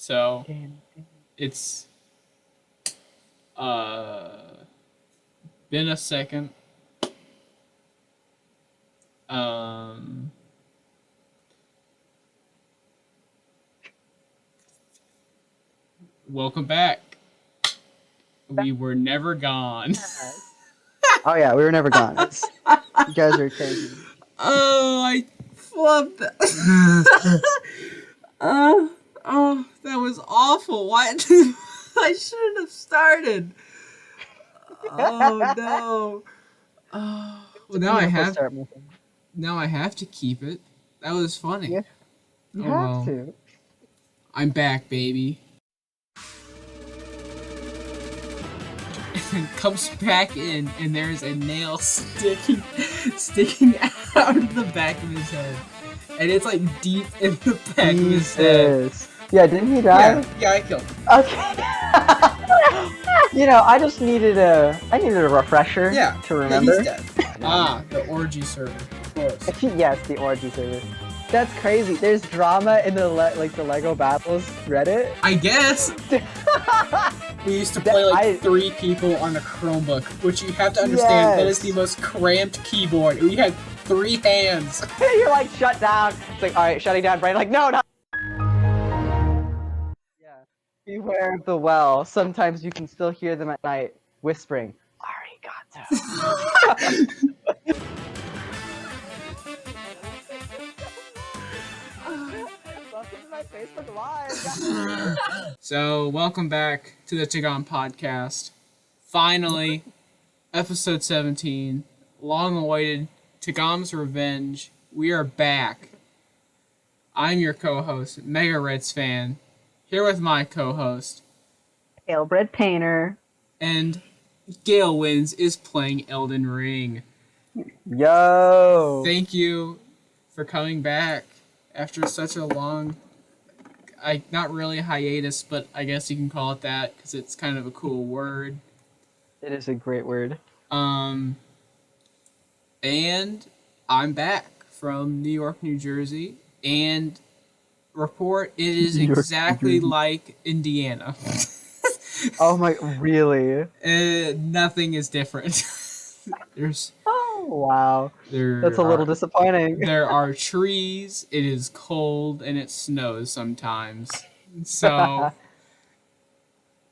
So it's uh been a second. Um, Welcome back. We were never gone. Oh yeah, we were never gone. You guys are crazy. Oh, I love that. That was awful. Why? I shouldn't have started. Oh no. Oh, well, now I have. Now I have to keep it. That was funny. Yeah, you Oh have well. to. I'm back, baby. And comes back in, and there's a nail sticking out of the back of his head, and it's like deep in the back of his head. Yeah, didn't he die? Yeah, I killed him. Okay. I just needed a refresher. To remember. Yeah, he's dead. The Orgy Server, of course. Yes, the Orgy Server. That's crazy. There's drama in the the Lego Battles Reddit. I guess. We used to play 3 people on a Chromebook, which you have to understand that is the most cramped keyboard. We had 3 hands. You're like, shut down. It's like, all right, shutting down. Brian, like, no. Yeah. Beware of the well. Sometimes you can still hear them at night whispering, "Arigato." Welcome to my Facebook Live. So, welcome back to the TGOM podcast. Finally, episode 17, long-awaited TGOM's Revenge. We are back. I'm your co-host, Mega Reds fan, here with my co-host, Palebred Painter. And Gale Wins is playing Elden Ring. Yo! Thank you for coming back after such a long, not really hiatus, but I guess you can call it that because it's kind of a cool word. It is a great word. And I'm back from New York, New Jersey, and report it is exactly like Indiana. Oh my, really? Nothing is different. Oh, wow. That's a little disappointing. There are trees, it is cold, and it snows sometimes. So,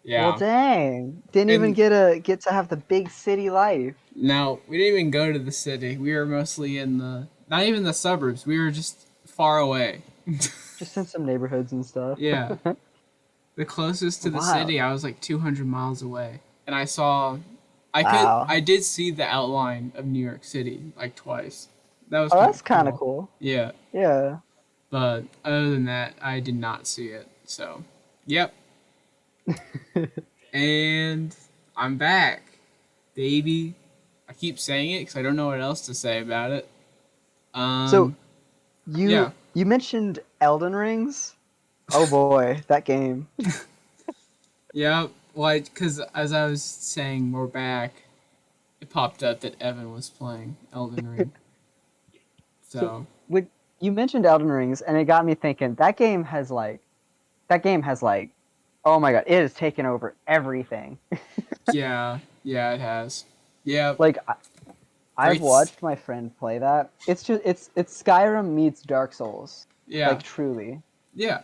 yeah. Well, dang. Didn't even get to have the big city life. No, we didn't even go to the city. We were mostly in not even the suburbs. We were just far away. Just in some neighborhoods and stuff. Yeah. The closest to the city, I was like 200 miles away. And I did see the outline of New York City like twice. That was that's kind of cool. Yeah. Yeah. But other than that, I did not see it. So, yep. And I'm back, baby. I keep saying it because I don't know what else to say about it. So, you mentioned Elden Rings. Oh boy, that game. Yeah, well, because as I was saying, we're back. It popped up that Evan was playing Elden Ring. So when you mentioned Elden Rings, and it got me thinking. That game has like, oh my god, it has taken over everything. yeah, it has. Yeah. Like, I've watched my friend play that. It's just it's Skyrim meets Dark Souls. Yeah. Like, truly. Yeah.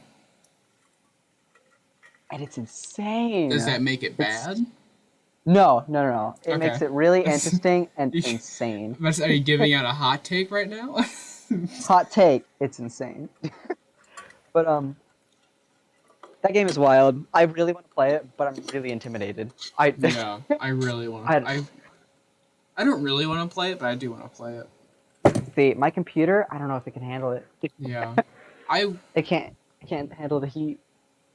And it's insane. Does that make it bad? No. It makes it really interesting and insane. Are you giving out a hot take right now? Hot take, it's insane. But that game is wild. I really want to play it, but I'm really intimidated. I really want to. I don't really want to play it, but I do want to play it. See, my computer, I don't know if it can handle it. Yeah. It can't handle the heat.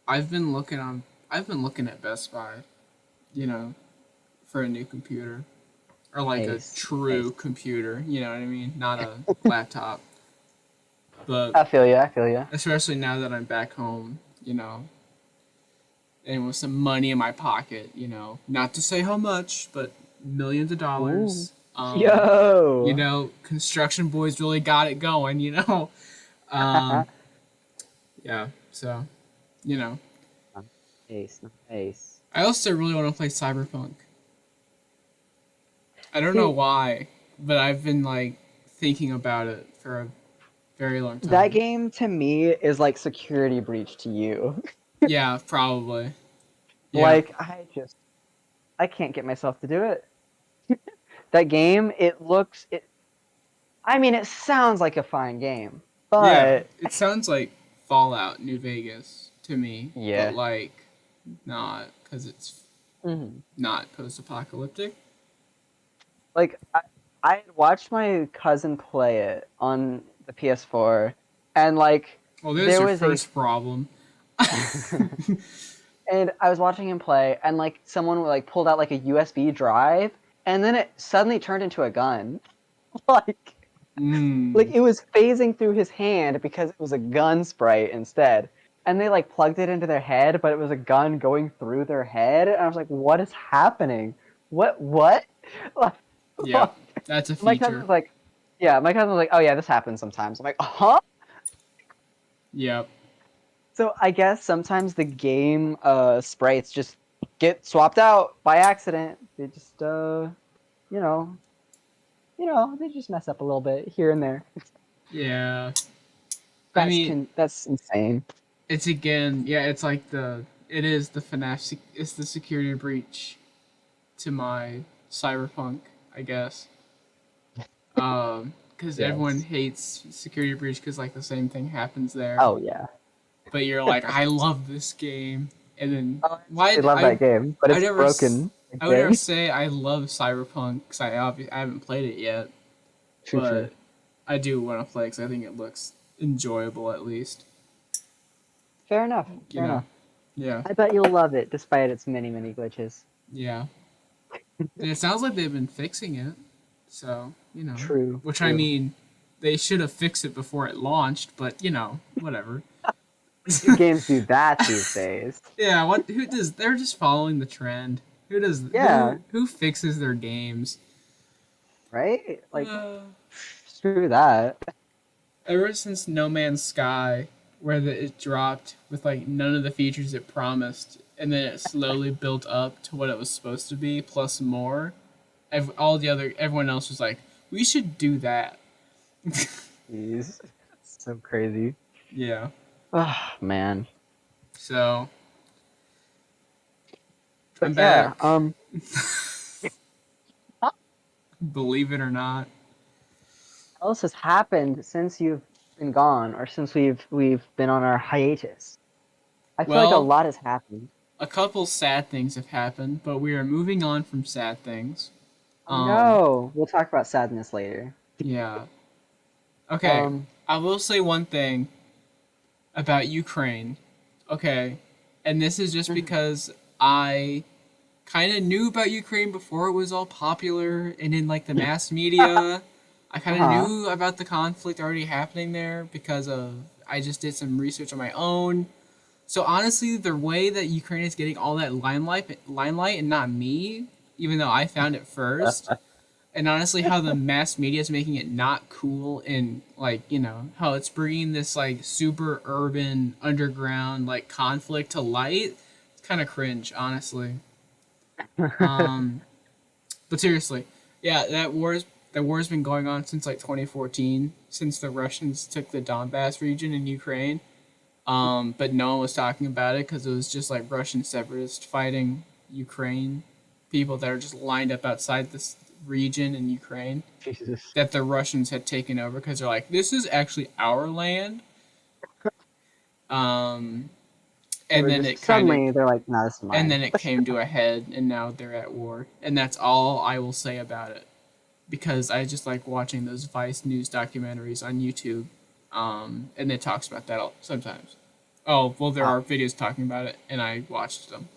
I've been looking at Best Buy, for a new computer. Or like a true computer, you know what I mean? Not a laptop. But I feel you. Especially now that I'm back home, and with some money in my pocket, not to say how much, but millions of dollars. Yo! Construction boys really got it going, Yeah, so, Nice, nice. I also really want to play Cyberpunk. I don't know See, why, but I've been like thinking about it for a very long that time. game to me is like Security Breach to you. Yeah, probably. Yeah. Like I can't get myself to do it. That game, I mean it sounds like a fine game, Yeah. but It sounds like Fallout New Vegas to me, but yeah. like not because it's Mhm. not post-apocalyptic. Like I had watched my cousin play it on the PS4 and like Well, there's there your was a first problem. and I was watching him play and like someone like pulled out like a USB drive and then it suddenly turned into a gun. like like Mm. it was phasing through his hand because it was a gun sprite instead. And they like plugged it into their head, but it was a gun going through their head. And I was like, what is happening? What? Yep. That's a My cousin feature. was like, yeah, my cousin was like, oh yeah, this happens sometimes. I'm like, huh? Yep. So I guess sometimes the game sprites just get swapped out by accident. They just you know, they just mess up a little bit here and there. Yeah. I mean, That's insane. it's again, yeah, it's like it is the FNAF, it's the security breach to my Cyberpunk, I guess. Because everyone Yes. hates security breach because like the same thing happens there. Oh yeah. But you're like, I love this game, and then Oh, I why absolutely love that game, but I it's never broken I would never again. say I love Cyberpunk because I haven't played it yet, True, true. but I do want to play because I think it looks enjoyable at least. Fair enough. You Fair know, enough. yeah, I bet you'll love it, despite its many, many glitches. yeah. And it sounds like they've been fixing it, so True, which I true. mean, they should have fixed it before it launched, but whatever. Do games do that these days? Yeah, what? Who does? They're just following the trend. Who does? Yeah, Who fixes their games? right? Like, Uh, screw that. Ever since No Man's Sky, where it dropped with like none of the features it promised, and then it slowly built up to what it was supposed to be plus more. Everyone else was like, we should do that. Jeez, that's so crazy. Yeah. Oh man. So I'm But yeah, back. what Believe it or not. else has happened since you've been gone, or since we've been on our hiatus? I feel like a Well, lot has happened. a couple sad things have happened, but we are moving on from sad things. Oh Um, no, we'll talk about sadness later. yeah. Okay, Um, I will say one thing about Ukraine. Okay, and this is just mhm. because I kind of knew about Ukraine before it was all popular and in like the mass media. I kind of Uh-huh. knew about the conflict already happening there because of I just did some research on my own. So honestly, the way that Ukraine is getting all that limelight and not me, even though I found it first, and honestly how the mass media is making it not cool and like how it's bringing this like super urban underground like conflict to light, it's kind of cringe honestly. um but seriously, yeah, that war's been going on since like 2014, since the Russians took the Donbass region in Ukraine. But no one was talking about it because it was just like Russian separatists fighting Ukraine people that are just lined up outside this region in Ukraine Jesus. that the Russians had taken over because they're like, this is actually our land. Um, They and were then just it kind of, suddenly they're like, "No, this is and mine." then it came to a head, and now they're at war, and that's all I will say about it because I just like watching those Vice News documentaries on YouTube, and it talks about that sometimes. Oh well, there Ah, are videos talking about it, and I watched them.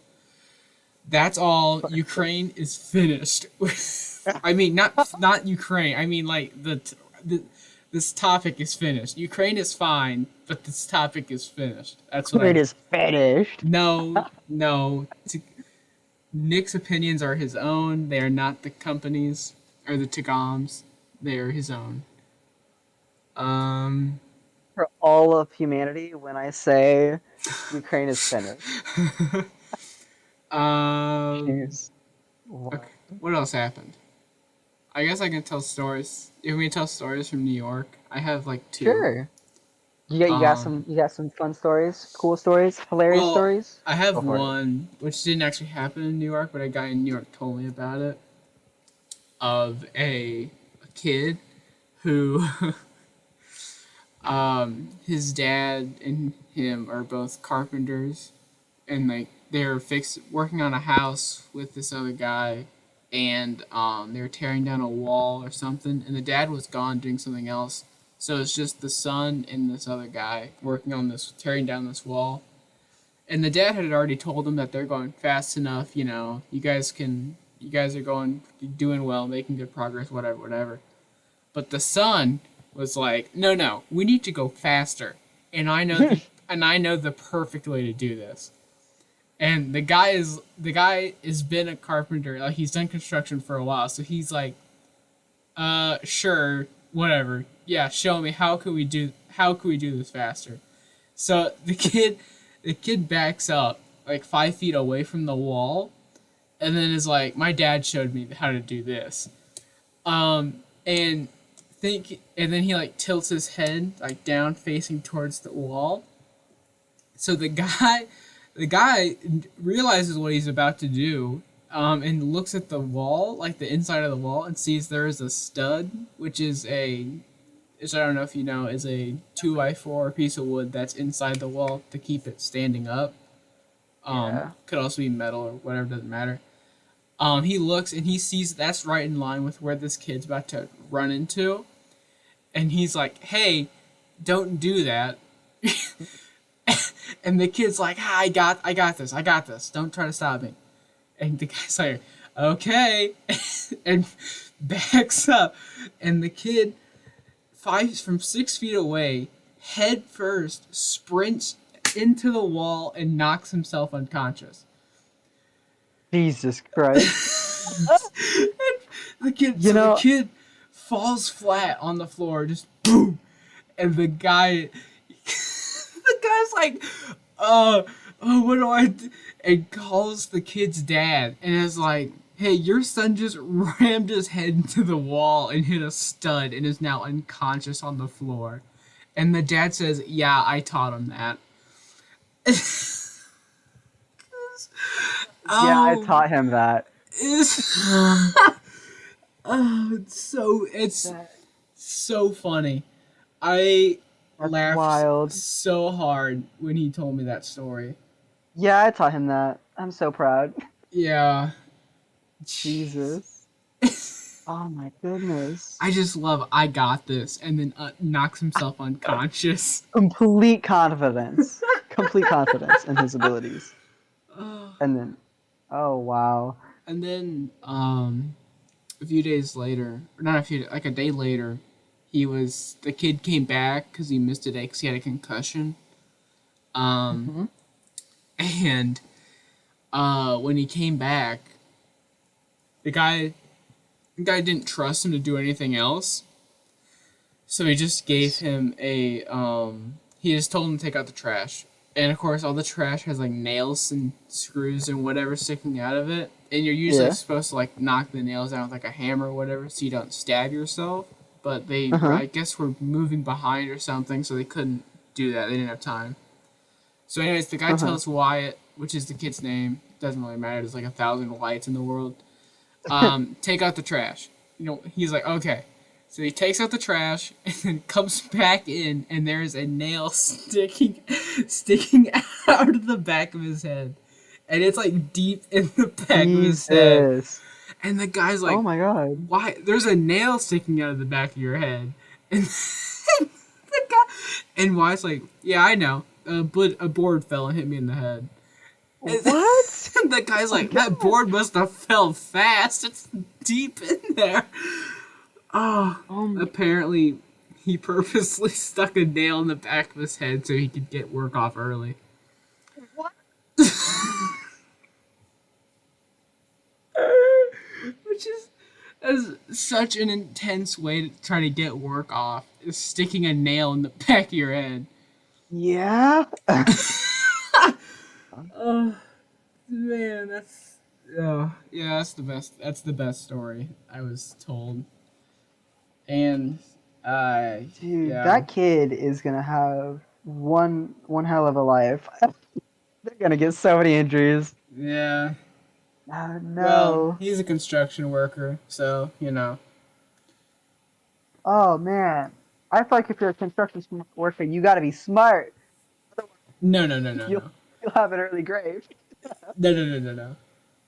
That's all. Ukraine is finished. I mean, not Ukraine. I mean, like the this topic is finished. Ukraine is fine, but this topic is finished. That's what it I. is finished. No, no. Nick's opinions are his own. They are not the company's or the TGOM's. They are his own. Um. For all of humanity, when I say Ukraine is finished. Jeez. Okay. What else happened? I guess I can tell stories. If we tell stories from New York, I have like two. Sure. You got some fun stories, cool stories, hilarious Well, stories? I have Go for it. one which didn't actually happen in New York, but a guy in New York told me about it. Of a kid who his dad and him are both carpenters, and like they're working on a house with this other guy, and they were tearing down a wall or something, and the dad was gone doing something else, so it's just the son and this other guy working on this, tearing down this wall. And the dad had already told them that they're going fast enough, you guys are doing well, making good progress, whatever. But the son was like, no, we need to go faster. And I know the perfect way to do this. And the guy has been a carpenter, like he's done construction for a while, so he's like, sure, whatever. Yeah, show me how can we do this faster. So the kid backs up like 5 feet away from the wall, and then is like, my dad showed me how to do this. And then he like tilts his head like down facing towards the wall. So the guy realizes what he's about to do, and looks at the wall, like the inside of the wall, and sees there is a stud, which I don't know if you know, is a 2x4 piece of wood that's inside the wall to keep it standing up. Yeah. Could also be metal or whatever, doesn't matter. He looks and he sees that's right in line with where this kid's about to run into, and he's like, "Hey, don't do that." And the kid's like, I got this. Don't try to stop me. And the guy's like, okay, and backs up, and the kid, from 6 feet away, head first, sprints into the wall and knocks himself unconscious. Jesus Christ. The kid falls flat on the floor, just boom, and the guy's like, what do I do? And calls the kid's dad and is like, hey, your son just rammed his head into the wall and hit a stud and is now unconscious on the floor. And the dad says, yeah, I taught him that. Yeah, I taught him that. It's so funny. I That's laughed wild. so hard when he told me that story. Yeah, I taught him that. I'm so proud. Yeah. Jesus. Oh my goodness. I just love I got this, and then knocks himself unconscious. Complete confidence. Complete confidence in his abilities. And then, oh wow. And then a few days later, or not a few, like a day later, the kid came back because he missed a day because he had a concussion. And when he came back, the guy didn't trust him to do anything else, so he just gave him he just told him to take out the trash. And of course, all the trash has like nails and screws and whatever sticking out of it. And you're usually supposed to like knock the nails out with like a hammer or whatever so you don't stab yourself. But they, I guess, were moving behind or something, so they couldn't do that. They didn't have time. So anyways, the guy tells Wyatt, which is the kid's name, doesn't really matter, there's like 1,000 Wyatts in the world, take out the trash. He's like, okay. So he takes out the trash and then comes back in, and there's a nail sticking out of the back of his head. And it's like deep in the back of his head. And the guy's like, oh my god. Why? There's a nail sticking out of the back of your head. And Wyatt's like, yeah, I know. But a board fell and hit me in the head. What? And the guy's like, that board must have fell fast. It's deep in there. Apparently he purposely stuck a nail in the back of his head so he could get work off early. What? Which is such an intense way to try to get work off, is sticking a nail in the back of your head. Yeah. Oh man, that's yeah, that's the best. That's the best story I was told. And Dude, yeah, that kid is gonna have one hell of a life. They're gonna get so many injuries. yeah. Oh Well, no. he's a construction worker, so you know. Oh man. I feel like if you're a construction worker, you gotta be smart. No, no, no, no, You'll no, you'll have an early grave. no, no, no, no, no.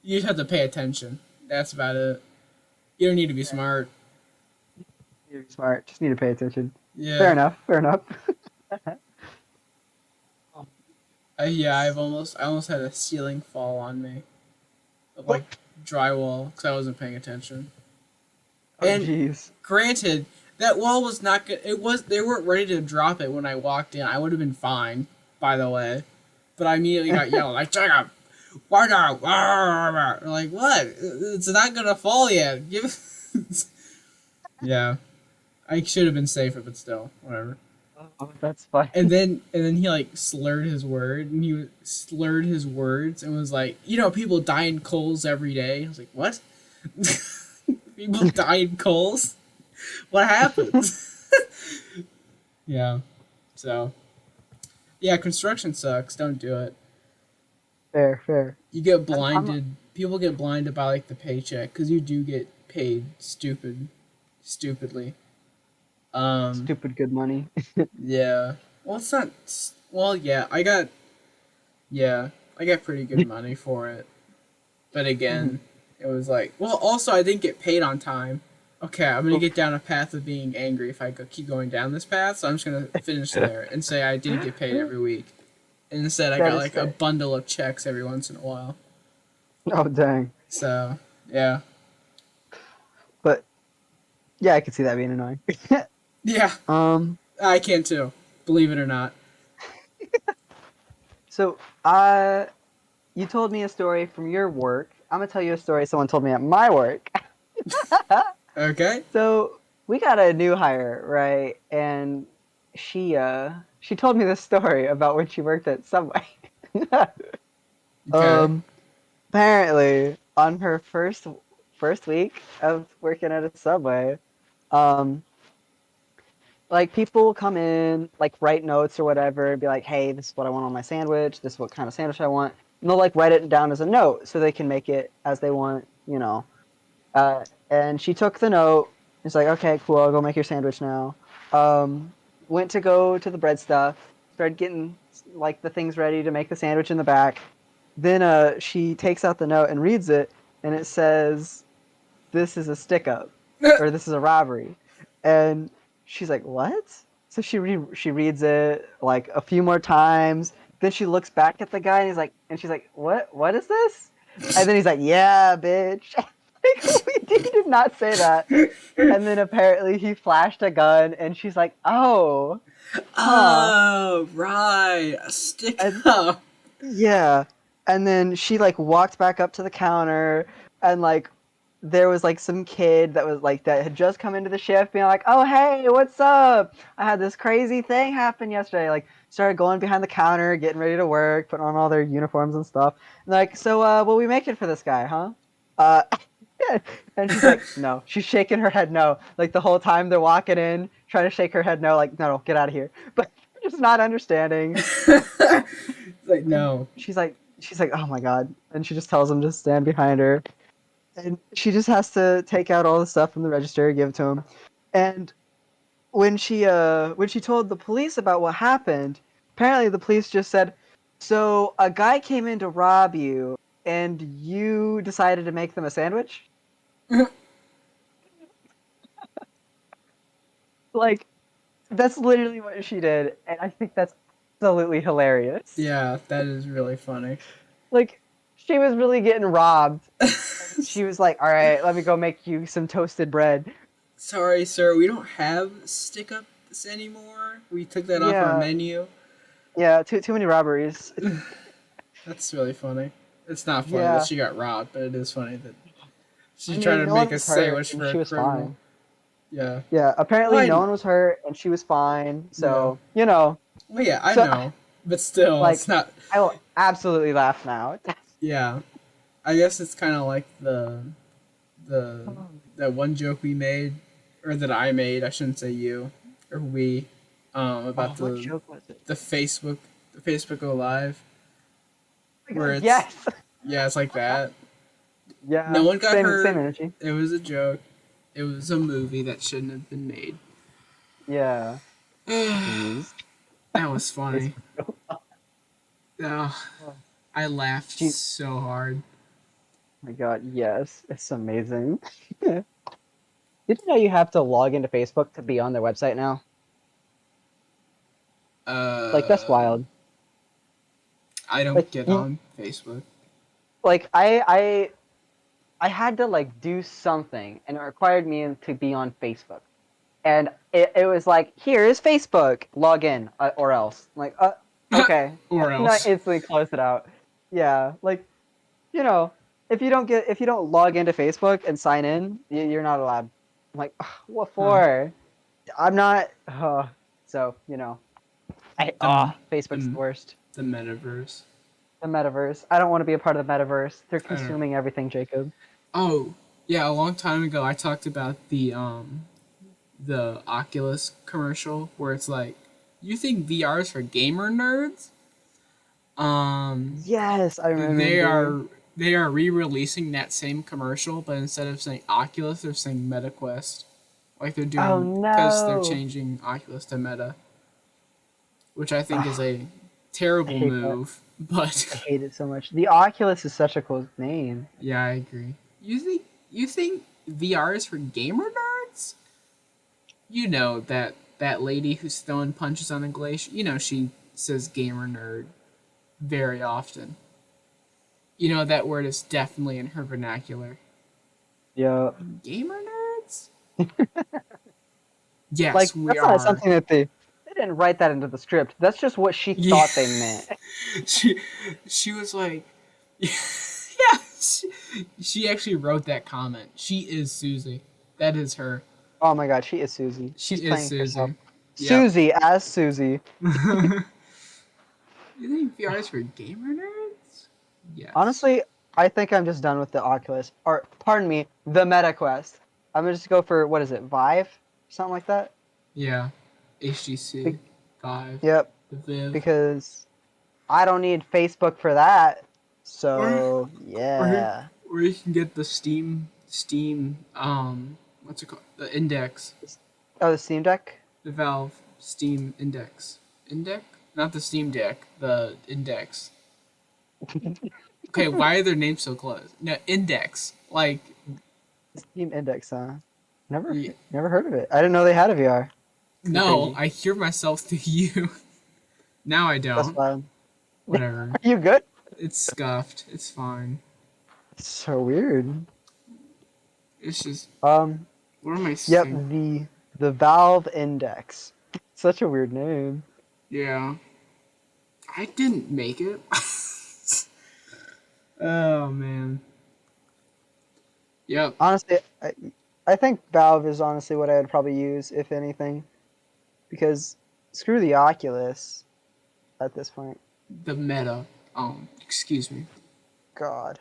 You just have to pay attention. That's about it. You don't need to be smart. You're smart. Just need to pay attention. Fair Yeah. enough. Fair enough. Yeah. I almost had a ceiling fall on me, of, Oh like drywall, because I wasn't paying attention. And jeez. granted, that wall was not good. It was they weren't ready to drop it when I walked in. I would have been fine, by the way. But I immediately got yelled like, "Jacob, why not?" Like what? It's not gonna fall yet. Give. Yeah, I should have been safer, but still, whatever. Oh, that's funny. And then he like slurred his word, and he slurred his words and was like, people die in coals every day. I was like, what? People die in coals? What happens? Yeah. So, yeah, construction sucks. Don't do it. Fair, fair. You get I'm blinded. People get blinded by like the paycheck because you do get paid stupidly. stupid good money. Yeah. Well, it's not. Well, yeah, I got pretty good money for it. But again, it was like, well, also I didn't get paid on time. Okay, I'm gonna get down a path of being angry if I keep going down this path. So I'm just gonna finish there and say I didn't get paid every week. And instead, I That got is like a fair. bundle of checks every once in a while. Oh dang. So yeah, But yeah, I could see that being annoying. yeah, um. I can too. Believe it or not. So, you told me a story from your work. I'm gonna tell you a story someone told me at my work. Okay. So we got a new hire, right? And she told me this story about when she worked at Subway. Okay. um, apparently on her first week of working at a Subway, um, like people will come in, like write notes or whatever, and be like, "Hey, this is what I want on my sandwich. This is what kind of sandwich I want." And they'll like write it down as a note so they can make it as they want, you know. And she took the note. It's like, okay, cool. I'll go make your sandwich now. Um, went to go to the bread stuff. Started getting like the things ready to make the sandwich in the back. Then she takes out the note and reads it, and it says, "This is a stick up, or this is a robbery." And she's like, "What?" So she reads it like a few more times. Then she looks back at the guy, and she's like, "What? What is this?" And then he's like, "Yeah, bitch." Like, he did not say that. And then apparently he flashed a gun, and she's like, "Oh, huh." Oh, right. A stick And up. yeah. And then she like walked back up to the counter, and like there was like some kid that was like that had just come into the shift being like, "Oh, hey, what's up? I had this crazy thing happen yesterday." Like started going behind the counter, getting ready to work, putting on all their uniforms and stuff. And like, "So what we making for this guy, huh?" Uh and she's like, "No." She's shaking her head no. Like the whole time they're walking in, trying to shake her head no, like, "No, no, get out of here." But just not understanding. Like no. She's like, "Oh my god." And she just tells him to stand behind her. And she just has to take out all the stuff from the register, give it to him. And when she told the police about what happened, apparently the police just said, "So a guy came in to rob you and you decided to make them a sandwich?" Like that's literally what she did, and I think that's absolutely hilarious. Yeah, that is really funny. Like she was really getting robbed. She was like, "All right, let me go make you some toasted bread." Sorry, sir, we don't have stick ups anymore. We took that off our Yeah, menu. yeah, too many robberies. That's really funny. It's not funny that Yeah, she got robbed, but it is funny that I she's trying mean, to no one make a was hurt sandwich and for a she was criminal. fine. Yeah. Yeah, Well, apparently no one was hurt and she was fine. yeah. So, you know, Well, yeah, I so know. But still, Like, it's not. I will absolutely laugh now. Yeah, I guess it's kind of like the that one joke we made, or that I made. I shouldn't say you or we, Oh, about what joke was it? the Facebook Go Live, Oh my where God, it's yes. yeah, it's like that. No Yeah. one got Same hurt. energy. It was a joke. It was a movie that shouldn't have been made. Yeah. That Jeez. was funny. Facebook. Oh, Oh I laughed gee- so hard. my God, yes. It's amazing. Did you know you have to log into Facebook to be on their website now? Like that's Uh, wild. I don't Like get you, on Facebook. like I had to like do something and it required me to be on Facebook. And it was like, here is Facebook, log in or else. I'm like, okay. Or And I else. instantly closed it out. Yeah, like you know, if you don't log into Facebook and sign in, you're not allowed. I'm like, "Ugh, what Huh. for? I'm not. So The, Facebook's the the, worst. the metaverse. The metaverse. I don't want to be a part of the metaverse. They're I don't. consuming everything, Jacob. Oh, yeah, a long time ago I talked about the Oculus commercial where it's like, you think VR is for gamer nerds? Um, Yes, I they remember. are they are re-releasing that same commercial, but instead of saying Oculus, they're saying MetaQuest. Like they're Oh doing because they're no! changing Oculus to Meta, which I think is Oh, a I terrible hate that. move. I But hate it so much. The Oculus is such a cool name. yeah, I agree. You think VR is for gamer nerds? You know that lady who's throwing punches on a glacier. You know she says gamer nerd very often. You know that word is definitely in her vernacular. Yeah. Gamer nerds? Yes, Like we that's not are. something that they didn't write that into the script. That's just what she Yeah, thought they meant. she she was like, yeah, she actually wrote that comment. She is Susie. That is her. Oh my God, she is Susie. She She's is playing herself. Susie. Yep. Susie as Susie. You think VR is for gamer nerds? Yes. Honestly, I think I'm just done with the Oculus. Or pardon me, the MetaQuest. I'm gonna just go for what is it, Vive? Something like that? Yeah. HTC Be- 5. yep. The Viv. Because I don't need Facebook for that. Or So or yeah. or you can get the Steam what's it called? The Index. Oh, the Steam Deck? The Valve Steam Index. Index? Not the Steam Deck, the Index. Okay, why are their names so close? No, Index. Like, Steam Index, huh? Never y- never heard of it. I didn't know they had a VR. Pretty no, crazy. I hear myself through you. Now I That's don't. fine. Whatever. Are you good? It's scuffed. It's fine. It's so weird. It's just, Um, what am I yep, saying? the Valve Index. Such a weird name. Yeah. I didn't make it. Oh, man. Yep. Honestly, I think Valve is honestly what I would probably use if anything, because screw the Oculus at this point. The meta. Excuse me. God,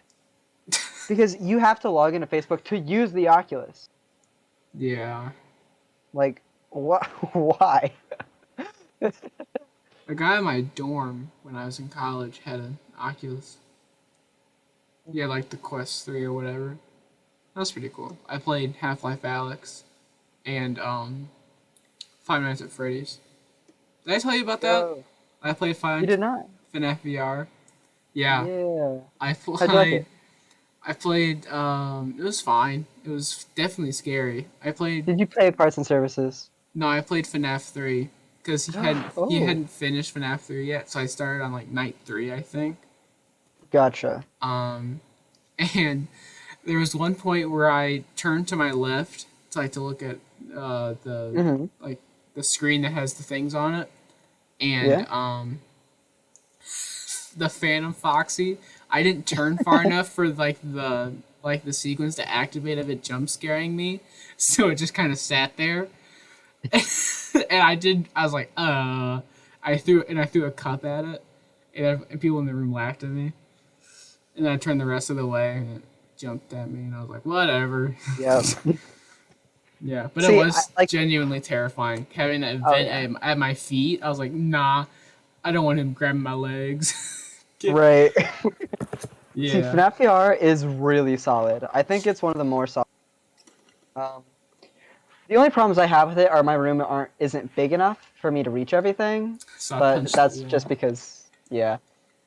because you have to log into Facebook to use the Oculus. Yeah. Like, what? Why? A guy in my dorm when I was in college had an Oculus. Yeah, like the Quest 3 or whatever. That was pretty cool. I played Half-Life Alyx and Five Nights at Freddy's. Did I tell you about that? Yo, I played you did not. FNAF VR. Yeah, Yeah. I How'd you like played. it? I played. It was fine. It was definitely scary. I played. Did you play Parts and Services? No, I played FNAF 3 because he Oh, hadn't finished FNAF 3 yet, so I started on like night 3, I think. gotcha. Um, and there was one point where I turned to my left to like to look at the Mm-hmm. like the screen that has the things on it, and Yeah. the Phantom Foxy. I didn't turn far enough for like the sequence to activate of it jump scaring me, so it just kind of sat there. And I was like, I threw a cup at it, and people in the room laughed at me. And then I turned the rest of the way, and it jumped at me, and I was like, whatever. Yep. Yeah, but it See, was genuinely terrifying having that Oh, event yeah. at my feet. I was like, nah, I don't want him grabbing my legs. Right. See, Yeah. FNAF VR is really solid. I think it's one of the more solid. Um, the only problems I have with it are my room isn't big enough for me to reach everything, So I but punched the that's just wall. because, yeah,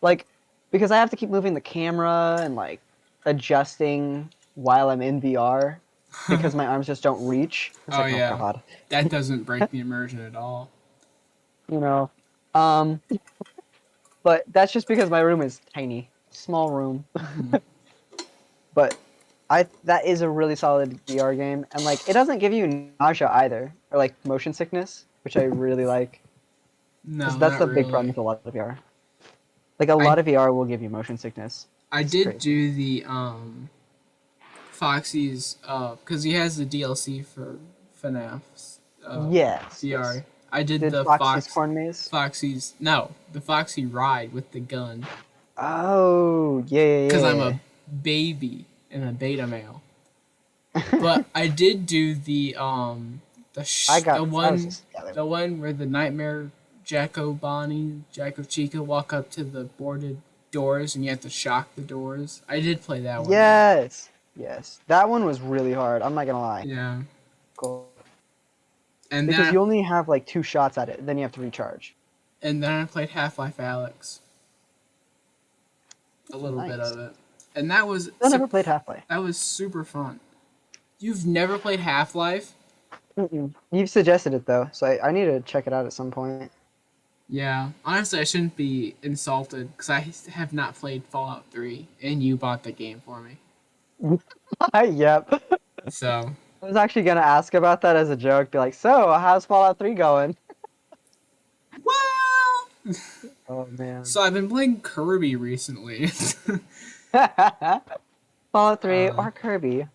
like because I have to keep moving the camera and like adjusting while I'm in VR because my arms just don't reach. It's Oh like, oh yeah, god, that doesn't break the immersion at all. you know. Um, but that's just because my room is tiny, small room. Mhm. But that is a really solid VR game, and like it doesn't give you nausea either, or like motion sickness, which I really like, because No, that's not the big problem really. with a lot of VR. Like a I lot of VR will give you motion sickness. I It's did crazy. do the Foxy's because he has the DLC for FNAF's Yes, yes. VR. I did Did the Foxy's Corn Maze? The Foxy ride with the gun Oh, yeah, because I'm yeah, a baby and a beta male. yeah. But I did do I was just together. the one where the nightmare Jacko Chica walk up to the boarded doors and you have to shock the doors. I did play that one though. Yes, yes. That one was really hard. I'm not gonna lie. Yeah. Cool. And Because then you only have like 2 shots at it, then you have to recharge. I played Half-Life Alex, a little bit Nice. of it. And that was Still never played Half-Life. that was super fun. You've never played Half-Life? Mm-mm. You've suggested it though, so I need to check it out at some point. Yeah. Honestly, I shouldn't be insulted because I have not played Fallout 3 and you bought the game for me. Yep. So, I was actually gonna ask about that as a joke, be like, so how's Fallout 3 going? well, Oh man. so I've been playing Kirby recently. Fallout 3 uh, or Kirby?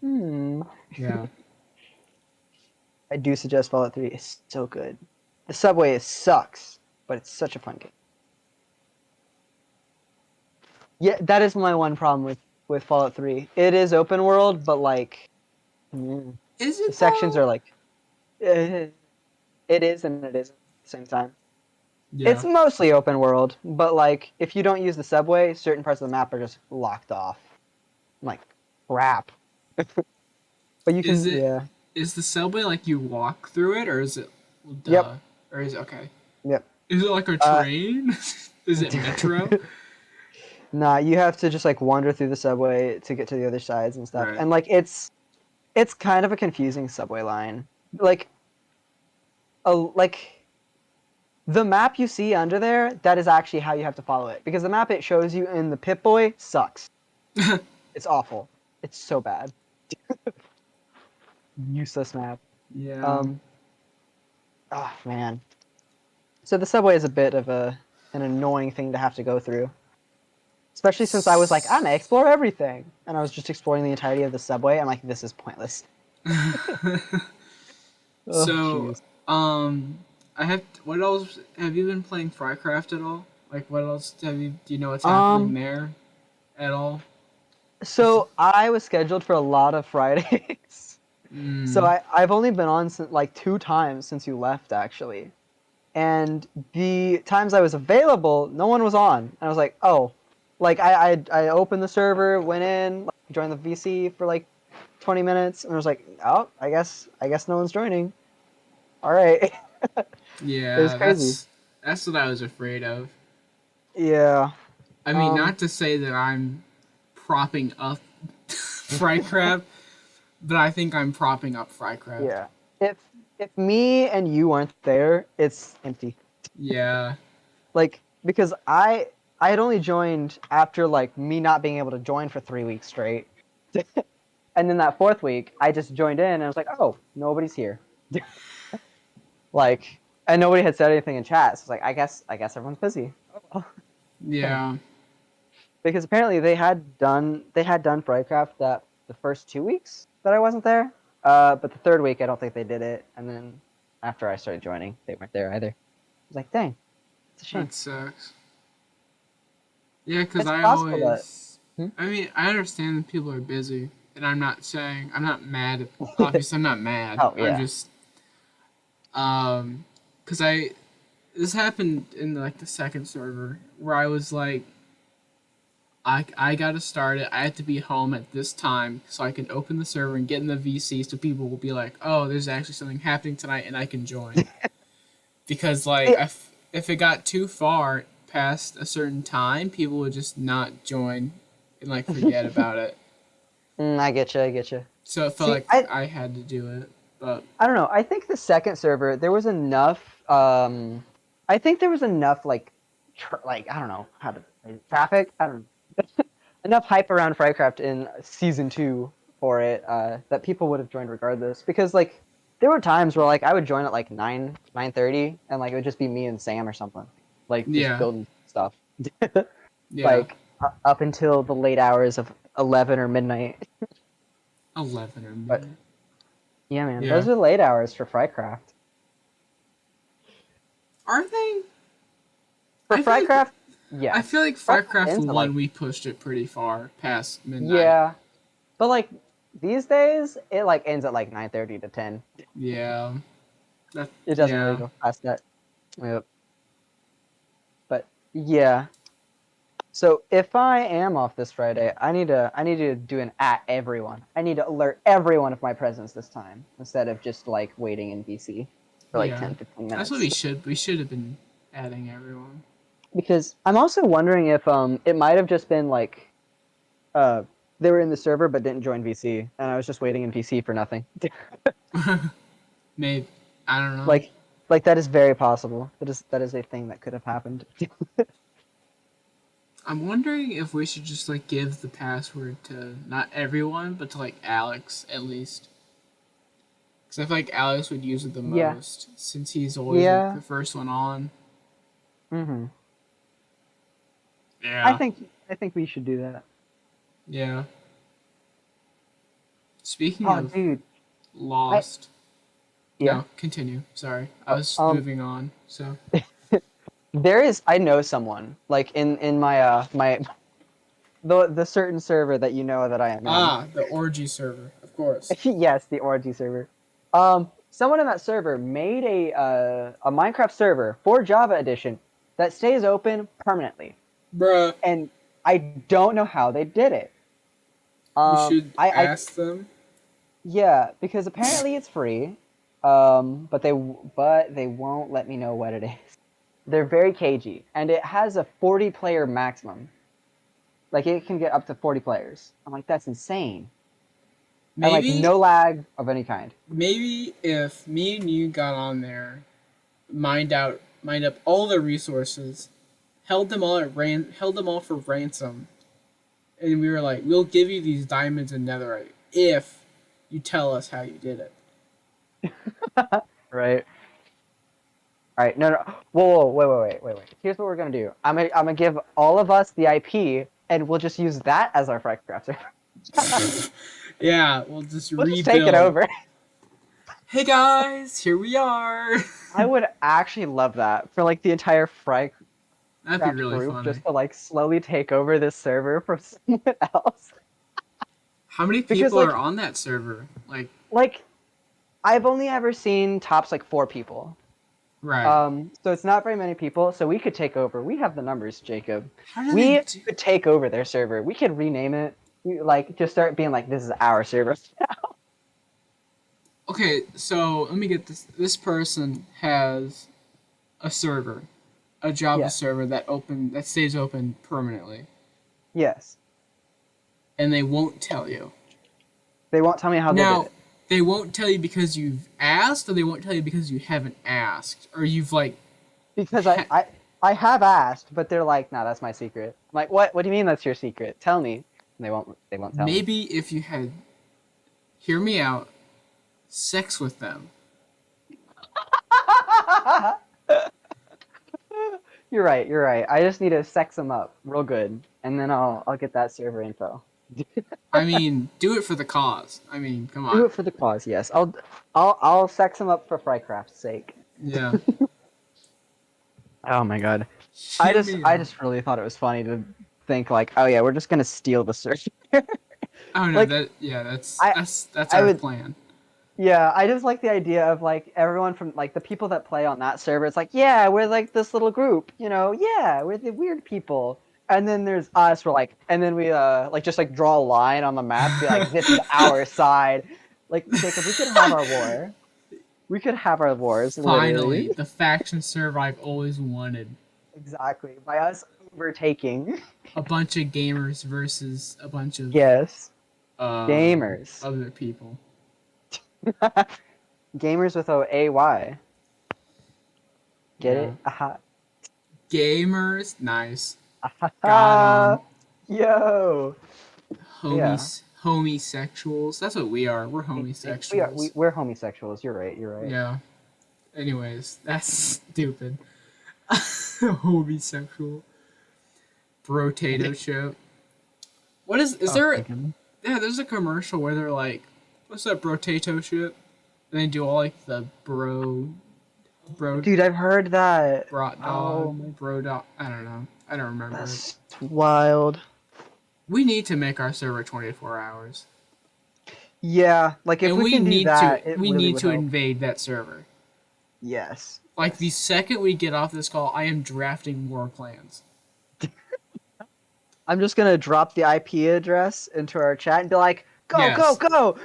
yeah. I do suggest Fallout 3 is so good. The subway sucks, but it's such a fun game. Yeah, that is my one problem with Fallout 3. It is open world, but like Is the it sections though? are like it is and it isn't at the same time. Yeah. It's mostly open world, but like if you don't use the subway, certain parts of the map are just locked off. I'm like, crap. But you Is can, it yeah. is the subway like you walk through it or is it Yep, duh or is it okay? yep. Is it like a Uh, train? Is it metro? nah, you have to just like wander through the subway to get to the other sides and stuff. Right. And like it's kind of a confusing subway line. Like like the map you see under there, that is actually how you have to follow it. Because the map it shows you in the Pip-Boy sucks. It's awful. It's so bad. Useless map. Yeah. Um oh man. So the subway is a bit of an annoying thing to have to go through. Especially since I was like, I'm gonna explore everything. And I was just exploring the entirety of the subway. I'm like, this is pointless. Oh So, jeez. um, I have. What else have you been playing Frycraft at all? Like, what else have you? Do you know what's happening Um there at all? so I was scheduled for a lot of Fridays. So Mm. I've only been on like 2 times since you left, actually. And the times I was available, no one was on. And I was like, oh, like I opened the server, went in, like, joined the VC for like 20 minutes, and I was like, oh, I guess no one's joining. All right, it was Yeah, crazy. that's what I was afraid of. Yeah. I mean, Um. not to say that I'm propping up Frycraft, but I think I'm propping up Frycraft. Yeah. If if me and you weren't there, it's empty. Yeah. Like because I had only joined after like me not being able to join for 3 weeks straight. And then that fourth week, I just joined in and I was like, oh, nobody's here. Like, and nobody had said anything in chat. So it's like, I guess everyone's busy. Oh, well. Okay. Yeah. Because apparently they had done Frycraft that the first 2 weeks that I wasn't there. But the third week I don't think they did it. And then after I started joining, they weren't there either. I was like, dang. It's a shame. That sucks. Yeah, because It's I possible that. always. I mean, I understand that people are busy, and I'm not saying I'm not mad. Obviously, I'm not mad. Oh I'm yeah. just because this happened in like the second server where I was like, I gotta start it. I have to be home at this time so I can open the server and get in the VC so people will be like, oh, there's actually something happening tonight and I can join. Because like Yeah. if it got too far past a certain time, people would just not join and like forget about it. I get you. I get you. So it felt See, like I had to do it. But I don't know. I think the second server there was enough. I think there was enough like I don't know how to traffic. I don't know. Enough hype around Frycraft in season 2 for it that people would have joined regardless. Because like there were times where like I would join at like 9:30 and like it would just be me and Sam or something, like just yeah, building stuff, yeah, like up until the late hours of 11 or midnight. 11 or But midnight. yeah, man, Yeah, those are late hours for Frycraft. are they? For I feel like Frycraft, yes. I feel like Frycraft Frycraft ends at like 1 we pushed it pretty far past midnight. yeah, but like these days it like ends at like 9:30 to 10. Yeah, that It doesn't really yeah. go past that. Yep. But yeah. So if I am off this Friday, I need to do an at everyone. I need to alert everyone of my presence this time instead of just like waiting in VC for like Yeah, 10-15 that's what minutes. we should have been adding everyone. Because I'm also wondering if it might have just been like uh they were in the server but didn't join VC and I was just waiting in VC for nothing. Maybe I don't know. like like that is very possible. That is a thing that could have happened. I'm wondering if we should just like give the password to not everyone, but to like Alex at least, because I feel like Alex would use it the Yeah. most since he's always like Yeah. the first one on. Mhm. I Yeah, think I think we should do that. yeah. Speaking Oh, of dude. I Lost, yeah. no, continue. Sorry, I was Um moving on. So I know someone like in my my the certain server that you know that I am in. the Orgy Server, of course. Yes, the Orgy server. Someone in that server made a Minecraft server for Java Edition that stays open permanently, Bruh, and I don't know how they did it. we should I ask them. yeah, because apparently it's free, but they won't let me know what it is. They're very cagey, and it has a 40-player maximum. Like it can get up to 40 players. I'm like, that's insane. And like Maybe no lag of any kind. maybe if me and you got on there, mined up all the resources, held them all for ransom, and we were like, we'll give you these diamonds and netherite if you tell us how you did it. Right. All right. No, no. Whoa, whoa, wait. Here's what we're gonna do. I'm gonna give all of us the IP, and we'll just use that as our Frycraft server. Yeah, we'll just We'll just take it rebuild. over. Hey guys, here we are. I would actually love that for like the entire Frycraft That'd be really group, funny. just to like slowly take over this server from someone else. How many Because people are on that server? like I've only ever seen tops like 4 people. Right. So it's not very many people. So we could take over. We have the numbers, Jacob. How do they We do? could take over their server. We could rename it. Like just start being like, this is our server. Okay, so let me get this. This person has a server, a Java Yeah. server that stays open permanently, Yes. and they won't tell you. They won't tell me how they did Now, it. they won't tell you because you've asked, or they won't tell you because you haven't asked, or you've like. Because Ha- I have asked, but they're like, no, that's my secret. I'm like, what? What do you mean that's your secret? Tell me. And they won't tell me. Maybe if you had, hear me out, sex with them. You're right. You're right. I just need to sex them up real good, and then I'll get that server info. I mean, do it for the cause. I mean, come Do on. it for the cause. Yes, I'll sex them up for Frycraft's sake. Yeah. Oh my god. Hear me I out. just really thought it was funny to think like, oh yeah, we're just gonna steal the server. Oh no, Like that yeah, that's I that's that's I our would plan. yeah, I just like the idea of like everyone from like the people that play on that server. It's like, yeah, we're like this little group, you know, yeah, we're the weird people. And then there's us, we're like, and then we like just like draw a line on the map, be like, this is our side. Like Jacob, we could have our war. We could have our wars, Finally, literally. the faction server I've always wanted. Exactly. By us overtaking. A bunch of gamers versus a bunch of Yes. um Gamers. other people. Gamers with a AY. Get Yeah. it? Aha. Gamers, nice. Got 'em. Aha. Yo. Yeah. Homosexuals. That's what we are. We're homosexuals. We're homosexuals. You're right. You're right. Yeah. Anyways, that's stupid. Homosexual. Rotato Ship. What is Oh, there? thank you. Yeah, there's a commercial where they're like, "What's up, Rotato Ship?" And they do all like the bro, Dude, I've heard that. brat Oh dog, my, bro dog. I don't know. I don't remember it. that's wild. We need to make our server 24 hours, Yeah, like if and we can do that, it we really need would to help. invade that server. Yes. Like the second we get off this call, I am drafting war plans. I'm just gonna drop the IP address into our chat and be like, "Go, go, Yes, go!"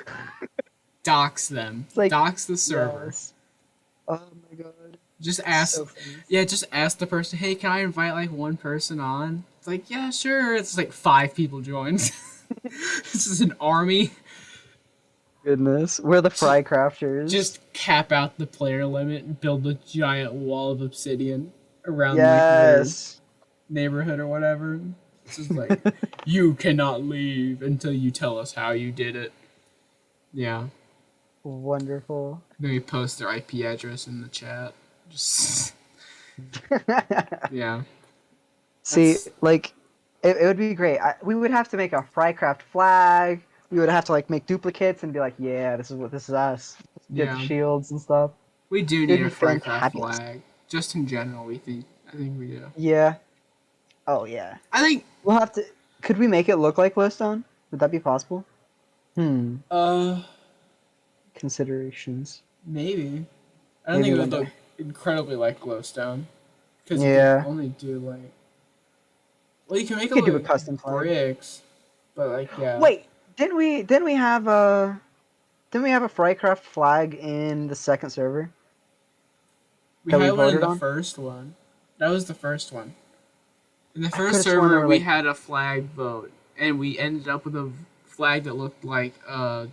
dox them, It's like, dox the server. yes. Oh my god, Just it's ask, so funny. yeah, just ask the person, hey, can I invite like one person on? It's like, yeah, sure. It's like 5 people joined. This is an army. Goodness, we're the Frycrafters. Just cap out the player limit and build a giant wall of obsidian around like their yes. neighborhood or whatever. It's just like, you cannot leave until you tell us how you did it. Yeah. Wonderful. Then we post their IP address in the chat. Just yeah. See, That's like, it would be great. We would have to make a Frycraft flag. We would have to like make duplicates and be like, yeah, this is us. Get the yeah. shields and stuff. We do It'd need a be Frycraft fantabulous. flag. Just in general, I think we do. Yeah. Oh yeah. I think We'll have to. Could we make it look like Glowstone? Would that be possible? uh Considerations. maybe. I don't Maybe think it one would look day. incredibly like glowstone. Because you Yeah. can only do like, well, you can make You it could do a look custom flag. bricks, but like yeah. Wait, didn't we have a Frycraft flag in the second server? We that we had one in voted the on? first one. That was the first one. In the I first could've sworn there server, were, we like- had a flag vote, and we ended up with a flag that looked like a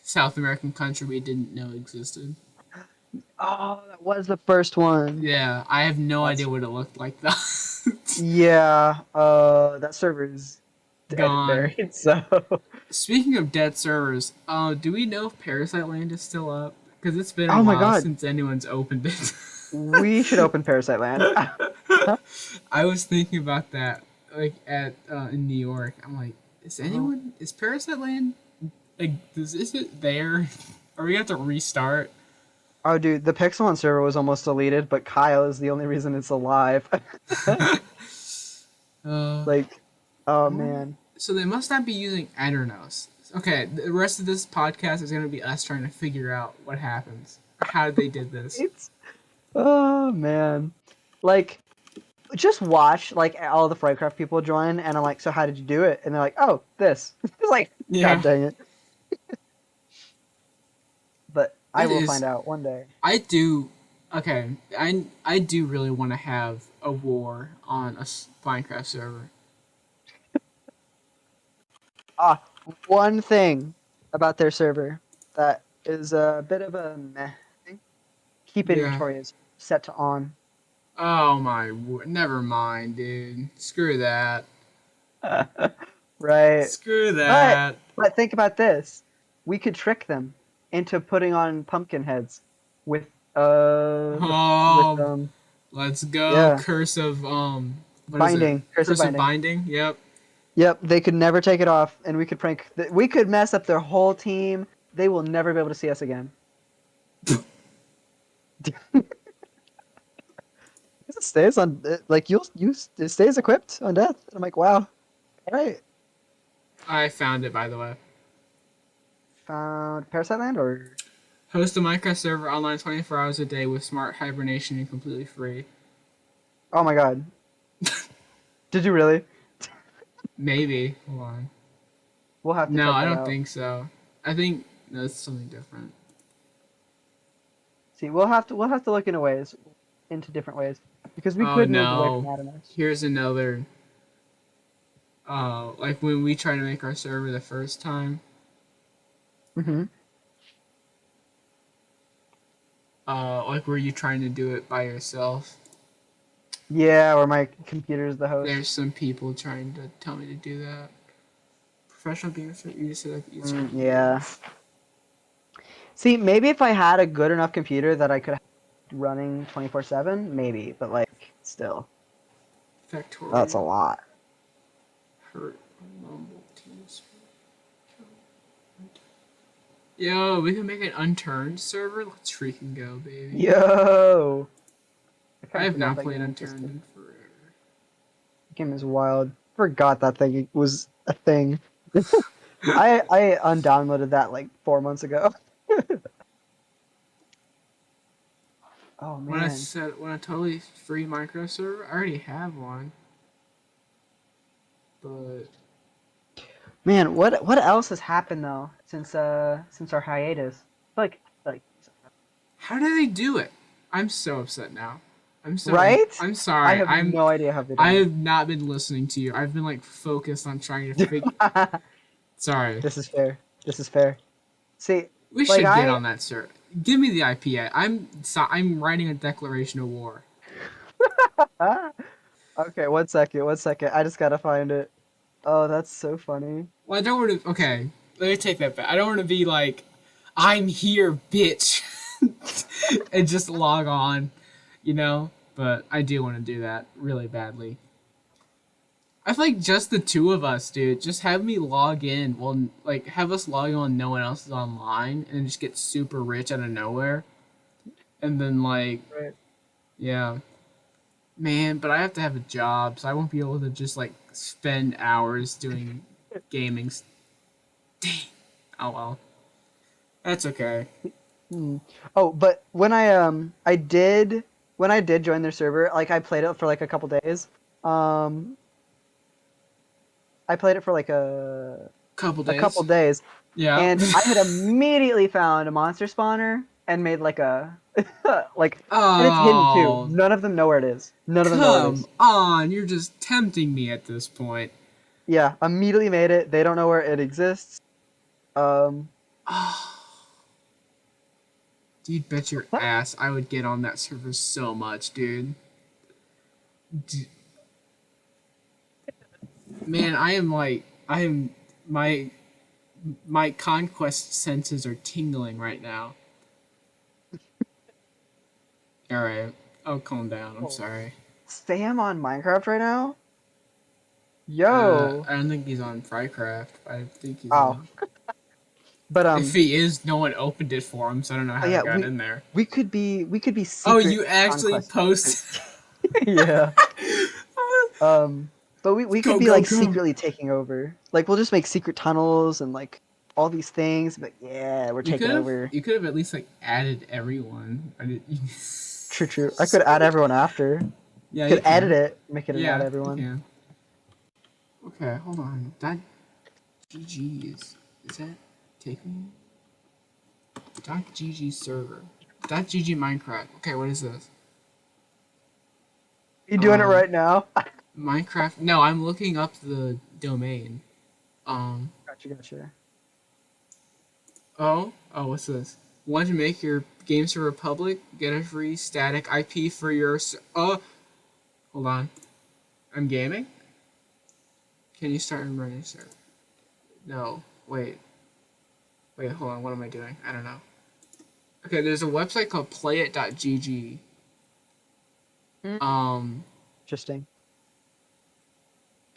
South American country we didn't know existed. Oh, that was the first one. Yeah, I have no That's- idea what it looked like though. Yeah, that server is dead and Gone. buried. So Speaking of dead servers, do we know if Parasite Land is still up? Because it's been a Oh my while God. since anyone's opened it. we should open Parasite Land. I was thinking about that, like at in New York. I'm like, is Parasite Land like is it there? Are we gonna have to restart? Oh, dude, the Pixelon server was almost deleted, but Kyle is the only reason it's alive. Like, oh man. So they must not be using Adernos. Okay, the rest of this podcast is gonna be us trying to figure out what happens. How they did this. It's oh man. Like just watch like all the Frycraft people join and I'm like, so how did you do it? And they're like, oh, this. It's like, Yeah. God dang it. But I It will is- find out one day. I do. Okay, I do really want to have a war on a Minecraft server. One thing about their server that is a bit of a meh thing. Keep Yeah. inventory is set to on. Oh my! Never mind, dude. Screw that. Right. Screw that. But think about this. We could trick them into putting on pumpkin heads with Oh, with let's go. yeah. Curse of what is Binding. it? Curse of binding. Binding. Yep. Yep, they could never take it off, and we could we could mess up their whole team. They will never be able to see us again. This is stays on like it stays equipped on death. And I'm like, wow. All right. I found it, by the way. Found Parasite Land or Host a Minecraft server online 24 hours a day with smart hibernation and completely free. oh my god. Did you really? Maybe. Hold on. We'll have to No, check I that don't out. think so. I think no, it's something different. See, we'll have to look into different ways because we Oh could move away from no. Adamus. Here's another. Like when we tried to make our server the first time. Mm-hmm. Like were you trying to do it by yourself? Yeah, or my computer's the There's host. some people trying to tell me to do that. Professional gamer, you just said like each. Yeah. See, maybe if I had a good enough computer that I could have running 24/7, maybe, but like still, that's a Factorial. lot. Hurt. Mumble. Teams. Yo, we can make an unturned server. Let's freaking go, baby. Yo, I I kind of have forgot not that played game unturned existed. in forever. The game is wild. Forgot that thing was a thing. I undownloaded that like 4 months ago. Oh man. When a totally free Minecraft server, I already have one. But Man, what else has happened though since our hiatus? Like how do they do it? I'm so upset now. right? I'm I sorry. have no idea how they I done have not been listening to you. I've been like focused on trying to figure. it. Sorry. This is fair. This is fair. See, We like should get on that server. Give me the IP. I'm writing a declaration of war. okay, 1 second, 1 second. I just gotta find it. Oh, that's so funny. Well, I don't want to. Okay, let me take that back. I don't want to be like, I'm here, bitch, and just log on, you know. But I do want to do that really badly. I feel like just the two of us, dude. Just have me log in. Well, like have us log in when no one else is online, and just get super rich out of nowhere, and then like, Right. yeah, man. But I have to have a job, so I won't be able to just like spend hours doing gaming. Dang. Oh well. That's okay. Hmm. Oh, but when I did join their server, like I played it for like a couple days. Um, I played it for like Couple a couple days. days, Yeah. and I had immediately found a monster spawner and made like a like, and it's hidden too. Oh, None of them know where it is. None of them know where it come is. on. You're just tempting me at this point. Yeah, immediately made it. They don't know where it exists. Um, Dude, bet your ass I would get on that server so much, dude. D- Man, I am my conquest senses are tingling right now. All right. Oh, calm down. I'm sorry. Sam on Minecraft right now? Yo. I don't think he's on Frycraft. I think he's Oh, on. but If he is, no one opened it for him, so I don't know oh how yeah, it got in there. we could be Oh, secret you actually conquesters. post. Yeah. Um, but we could Go, be go, like go. secretly taking over. Like we'll just make secret tunnels and like all these things. But yeah, we're taking over. You could have at least like added everyone. I did. True, true. I could add everyone after. Yeah, you Could edit can. it, make it and add Yeah, you everyone. can. Okay, hold on. That GG is that take me? Dot GG server. Dot GG Minecraft. Okay, what is this? You doing it Um, right now? Minecraft. No, I'm looking up the domain. Gotcha, gotcha. Oh, what's this? Want to make your game server public? Get a free static IP for your. Oh, hold on. I'm gaming. Can you start and run your server? No. Wait. Hold on. What am I doing? I don't know. Okay, there's a website called playit.gg. Hmm. Um, Interesting.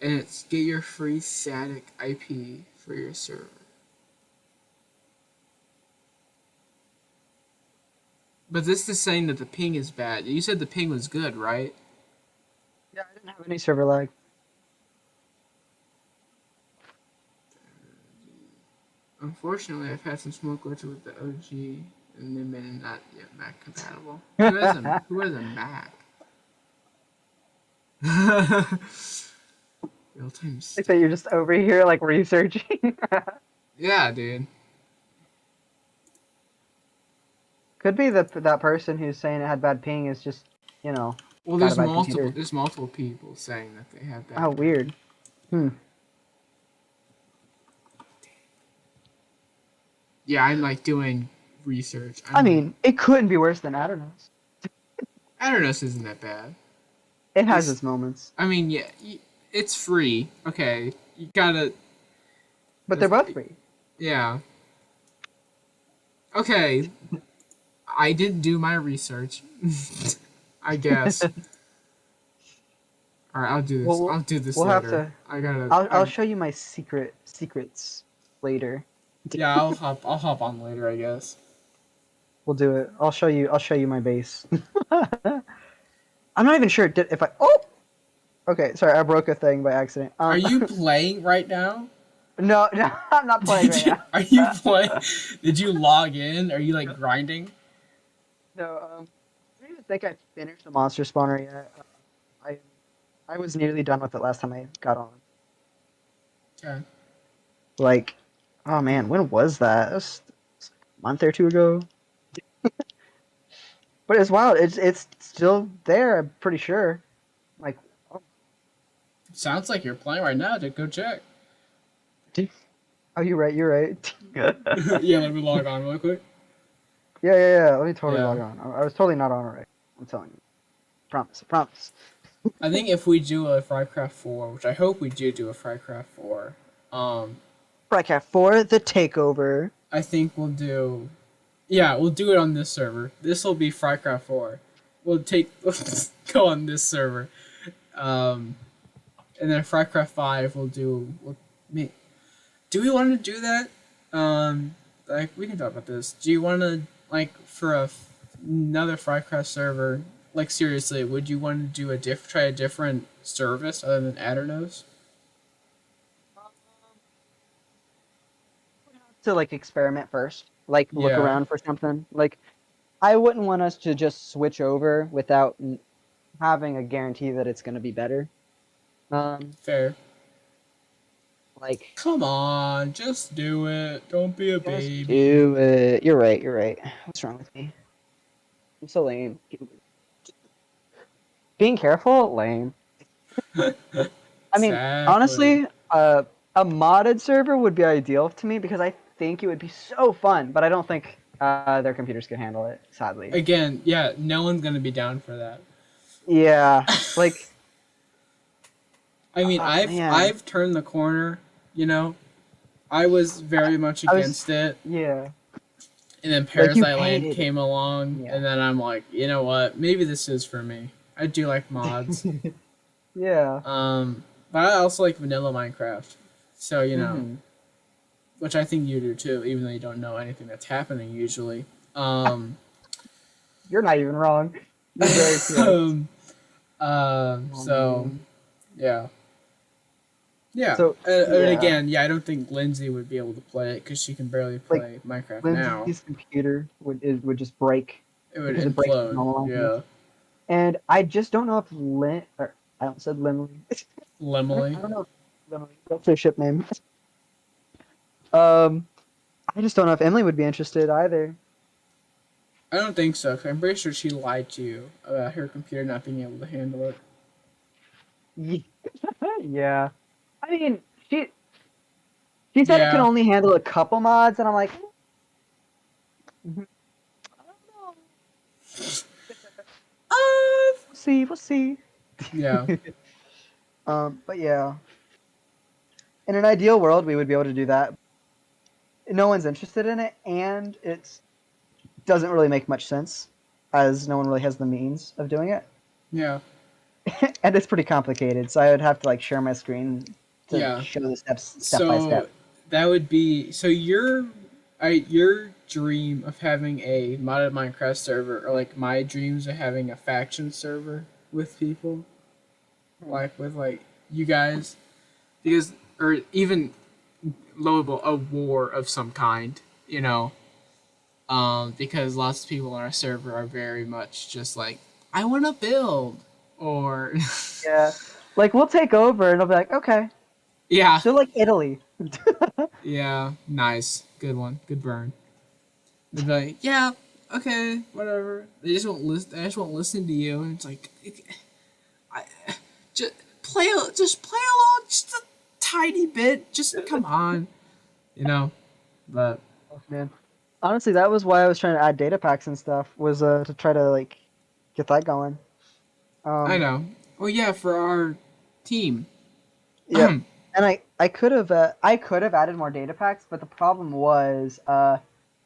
and it's get your free static IP for your server. But this is saying that the ping is bad. You said the ping was good, right? Yeah, I didn't have any server lag. Unfortunately, I've had some small glitches with the OG, and they've been not yet Mac compatible. Who has a Mac? Real time Like that stuff. you're just over here like researching. Yeah, dude. Could be that person who's saying it had bad ping is just, Well, got a bad computer. there's multiple people saying that they have Oh, that. weird. Hmm. Yeah, I'm like doing research. I mean, it couldn't be worse than Aternos. I don't know. This isn't that bad. It has It's, its moments, I mean, yeah, it's free. Okay, you gotta. but they're both free. Yeah. Okay, I didn't do my research. I guess. All right, I'll do this. Well, I'll do this we'll have later. to. I gotta. I'll show you my secrets later. Yeah, I'll hop on later. I guess. We'll do it. I'll show you my base. I'm not even sure if I. Oh. Okay, sorry, I broke a thing by accident. Are you playing right now? No, no, I'm not playing right now. Are you playing? Did you log in? Are you like grinding? No, I don't even think I finished the monster spawner yet. I I was nearly done with it last time I got on. Okay. Like, oh man, when was that? It was a month or two ago. But it's wild. It's still there. I'm pretty sure. Like, oh, Sounds like you're playing right now. To go check. oh, you're right. You're right. yeah, Yeah, let me log on real quick. yeah. Let me totally Yeah. log on. I was totally not on already. I'm telling you. Promise. I promise. I think if we do a Frycraft 4, which I hope we do a Frycraft 4, Frycraft for the takeover. I think we'll do. Yeah, we'll do it on this server. This will be Frycraft 4. Let's go on this server. Um, and then Frycraft 5 we'll do. Do we want to do that? Like, we can talk about this. Do you want to, like, for another Frycraft server, like, seriously, would you want to do try a different service other than Aternos? To like experiment first, like look Yeah, around for something. Like, I wouldn't want us to just switch over without having a guarantee that it's going to be better. fair. Like, Come on, just do it. Don't be a just baby. do it. You're right. You're right. What's wrong with me? I'm so lame. Being careful, lame. I mean, Exactly. honestly, a modded server would be ideal to me because I think it would be so fun, but I don't think their computers can handle it, sadly. Again, yeah, no one's gonna be down for that. Yeah, like, I mean, oh man, I've turned the corner. You know, I was very much I was, against it, yeah, and then like you Parasite Land hated came along, it. and then I'm like, you know what? Maybe this is for me. I do like mods. Yeah. Yeah. But I also like vanilla Minecraft. So, Mhm. which I think you do too, even though you don't know anything that's happening usually. Um, You're not even wrong. You're very correct. um, Oh, so, man. yeah. Yeah. So And yeah, again, yeah, I don't think Lindsay would be able to play it because she can barely like play Minecraft now. Lindsay's computer would just break It would because it breaks the implode. normal language. Yeah. And I just don't know if I don't said Limley. I Lemley. don't know if Limley. That's their ship name. Um, I just don't know if Emily would be interested either. I don't think so. 'Cause I'm pretty sure she lied to you about her computer not being able to handle it. Yeah. I mean, she said it can Yeah. only handle a couple mods, and I'm like, "Mhm, I don't know. We'll see. We'll see. Yeah. But yeah, in an ideal world, we would be able to do that. No one's interested in it, and it doesn't really make much sense, as no one really has the means of doing it, Yeah. and it's pretty complicated. So I would have to like share my screen to Yeah. show the steps step by So step. that would be so your dream of having a modded Minecraft server, or like my dreams of having a faction server with people. like with like you guys, because or even low a war of some kind, you know, because lots of people on our server are very much just like, I want to build, or Yeah. Like we'll take over and they'll be like, okay. yeah, They're like Italy. yeah, nice, good one, good burn. They'll be like, yeah, okay, whatever. They just won't listen. They just won't listen to you. And it's like, I just just play along, just a tiny bit. Just come on, you know. But Oh, man. Honestly, that was why I was trying to add data packs and stuff, was to try to like get that going. I Um, know. Oh yeah, for our team. yep. And I could have added more data packs, but the problem was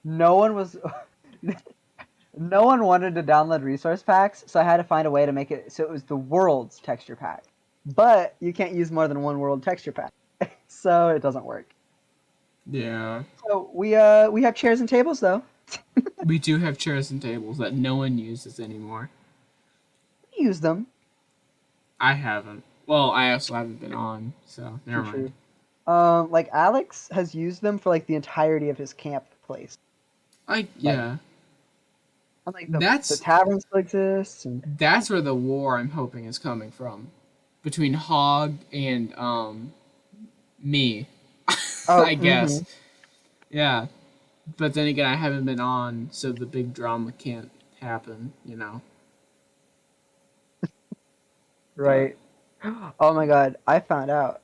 no one was no one wanted to download resource packs, so I had to find a way to make it so it was the world's texture pack. But you can't use more than one world texture pack, so it doesn't work. Yeah. So we have chairs and tables though. We do have chairs and tables that no one uses anymore. We use them. I haven't. Well, I also haven't been on, so never mind. Like Alex has used them for like the entirety of his camp place. Like, Yeah. and, like the That's tavern still exists. And that's where the war I'm hoping is coming from, between Hog and me. oh, I guess. Yeah. But then again, I haven't been on, so the big drama can't happen. You know. But right. Oh my god, I found out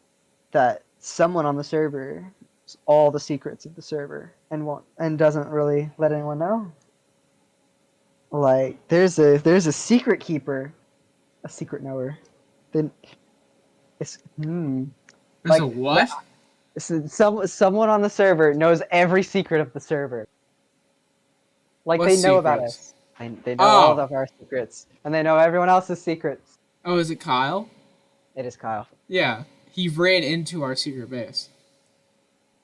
that someone on the server knows all the secrets of the server and won't and doesn't really let anyone know. Like there's a secret keeper, a secret knower. Then it's there's a like what? someone on the server knows every secret of the server. Like What they know about secrets? us. They know all Oh. of our secrets, and they know everyone else's secrets. Oh, is it Kyle? It is Kyle. Yeah. He ran into our secret base.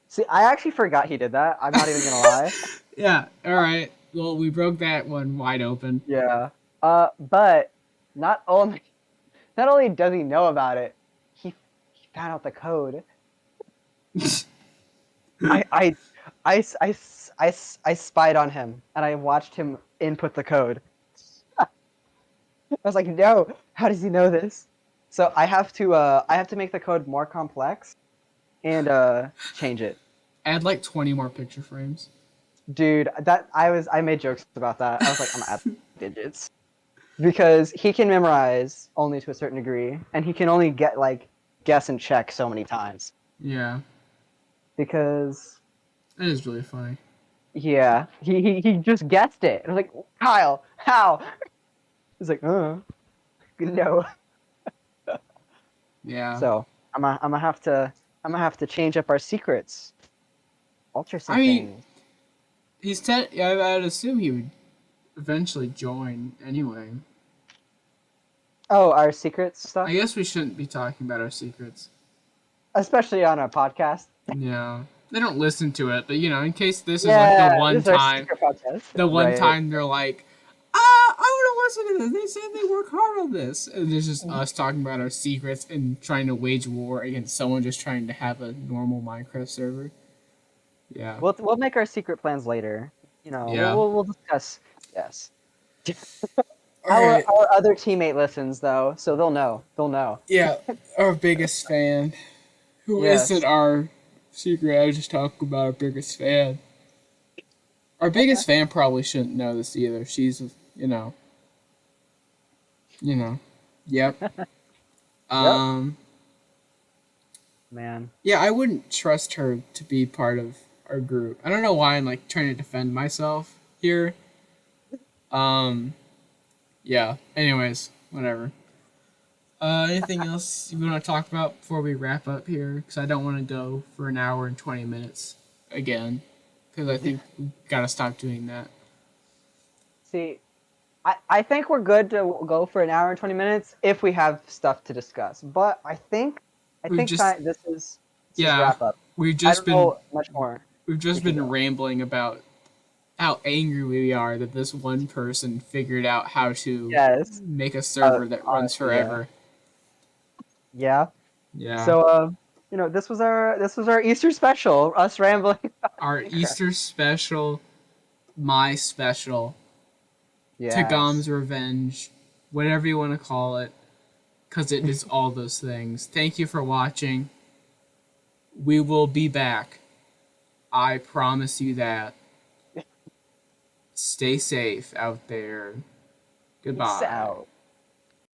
See, I actually forgot he did that. I'm not even gonna lie. Yeah. All right. Well, we broke that one wide open. Yeah. But not only not only does he know about it, he found out the code. I I, I spied on him and I watched him input the code. I was like, no, how does he know this? So I have to make the code more complex and change it. Add like 20 more picture frames. Dude, I made jokes about that. I was like, I'm gonna add digits. Because he can memorize only to a certain degree, and he can only get like guess and check so many times. Yeah. Because That is really funny. yeah, he just guessed it. And I was like, Kyle, how? He's like, no. Yeah. So I'm gonna have to change up our secrets, alter some I mean, things. I'd assume he would eventually join anyway. Oh, our secrets stuff, I guess we shouldn't be talking about our secrets. especially on a podcast. Yeah. They don't listen to it, but you know, in case this is like Yeah, this is our secret podcast. the one Right. time they're like, I want to listen to this. They said they work hard on this. And it's just us talking about our secrets and trying to wage war against someone just trying to have a normal Minecraft server. Yeah. We'll make our secret plans later. You know, Yeah. we'll discuss. Yes. All right. Our other teammate listens though, so they'll know. They'll know. Yeah. Our biggest fan. Who Yes. not our secret? I just talk about our biggest fan. Our biggest fan probably shouldn't know this either. She's, you know. Yep. Man. Yeah, I wouldn't trust her to be part of our group. I don't know why I'm like trying to defend myself here. Yeah. Anyways, whatever. Anything else you want to talk about before we wrap up here? Because I don't want to go for an hour and 20 minutes again. Because I think we gotta stop doing that. See, I think we're good to go for an hour and 20 minutes if we have stuff to discuss. But I think this is wrap up. We've I just don't know much more. we've just been rambling about how angry we are that this one person figured out how to Yes. make a server that runs forever. Yeah. Yeah. So this was our Easter special, us rambling about Our Minecraft. Easter special, my special, Yes. Tagam's Revenge, whatever you want to call it, because it is all those things. Thank you for watching. We will be back. I promise you that. Stay safe out there. Peace Goodbye. out.